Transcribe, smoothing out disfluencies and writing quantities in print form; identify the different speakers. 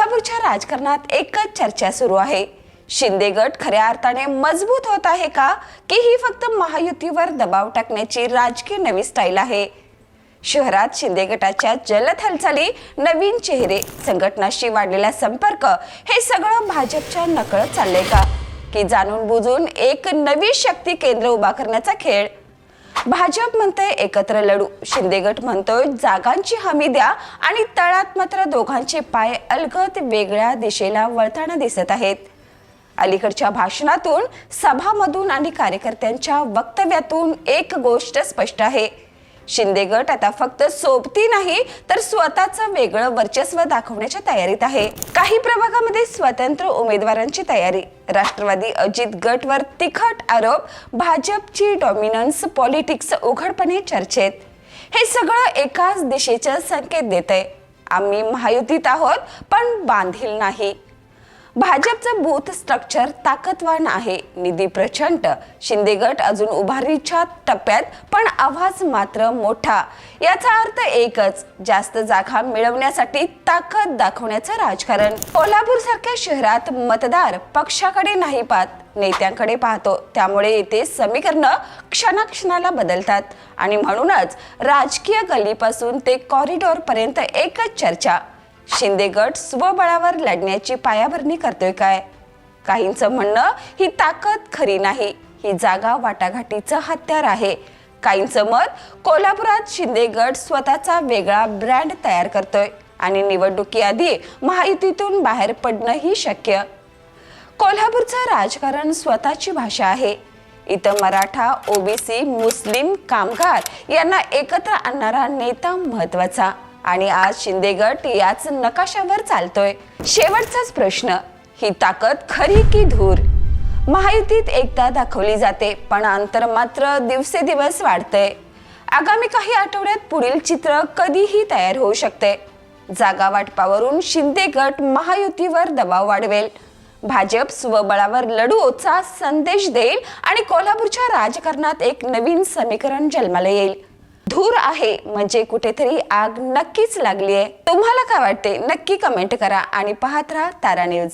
Speaker 1: कोल्हापूरच्या राजकारणात एकच चर्चा सुरू आहे. शिंदे गट खऱ्या अर्थाने मजबूत होत आहे का, की ही फक्त महायुतीवर दबाव टाकण्याची राजकीय नवी स्टाईल आहे? शहरात शिंदे गटाच्या जलद हालचाली, नवीन चेहरे, संघटनाशी वाढलेला संपर्क हे सगळं भाजपच्या नकळत चाललंय का, की जाणून बुजून एक नवी शक्ती केंद्र उभा करण्याचा खेळ? भाजप म्हणते एकत्र लढू, शिंदे गट म्हणतोय जागांची हमी द्या, आणि तळात मात्र दोघांचे पाय अलगद वेगळ्या दिशेला वळताना दिसत आहेत. अलीकडच्या भाषणातून, सभामधून आणि कार्यकर्त्यांच्या वक्तव्यातून एक गोष्ट स्पष्ट आहे. शिंदे गट आता फक्त सोबती नाही, तर स्वतःचं वेगळं वर्चस्व दाखवण्याच्या तयारीत आहे. काही प्रभागामध्ये स्वतंत्र उमेदवारांची तयारी, राष्ट्रवादी अजित गटवर तिखट आरोप, भाजपची डॉमिनन्स पॉलिटिक्स उघडपणे चर्चेत. हे सगळं एकाच दिशेचा संकेत देतंय, आम्ही महायुतीत आहोत पण बांधील नाही. भाजपचं बूथ स्ट्रक्चर ताकदवान आहे, निधी प्रचंड, शिंदे गट अजून उभारणीच्या टप्प्यात, पण आवाज मात्र मोठा. याचा अर्थ एकच, जास्त जागा मिळवण्यासाठी ताकद दाखवण्याचं राजकारण. कोल्हापूर सारख्या शहरात मतदार पक्षाकडे नाही पाहत, नेत्यांकडे पाहतो. त्यामुळे येथे समीकरणं क्षणाक्षणाला बदलतात, आणि म्हणूनच राजकीय गल्लीपासून ते कॉरिडॉर पर्यंत एकच चर्चा, शिंदे गट स्वबळावर लढण्याची पायाभरणी करतोय काय? काहींचं म्हणणं ही ताकद खरी नाही, ही जागा वाटाघाटीचं हत्यार आहे. काहींचं मत कोल्हापुरात शिंदे गट स्वतःचा वेगळा ब्रँड तयार करतोय, आणि निवडणुकीआधी महायुतीतून बाहेर पडणंही शक्य. कोल्हापूरचं राजकारण स्वतःची भाषा आहे. इथं मराठा, ओबीसी, मुस्लिम, कामगार यांना एकत्र आणणारा नेता महत्वाचा, आणि आज शिंदे गट याच नकाशावर चालतोय. शेवटचाच प्रश्न, ही ताकद खरी की धूर? महायुतीत एकता दाखवली जाते, पण अंतर मात्र दिवसेदिवस वाढतंय. आगामी काही आठवड्यात पुढील चित्र कधीही तयार होऊ शकते. जागा वाटपावरून शिंदे गट महायुतीवर दबाव वाढवेल, भाजप स्वबळावर लढूचा संदेश देईल, आणि कोल्हापूरच्या राजकारणात एक नवीन समीकरण जन्माला येईल. धूर आहे म्हणजे कुठेतरी आग नक्कीच लागली आहे. तुम्हाला काय वाटते? नक्की कमेंट करा, आणि पाहत राहा तारा न्यूज.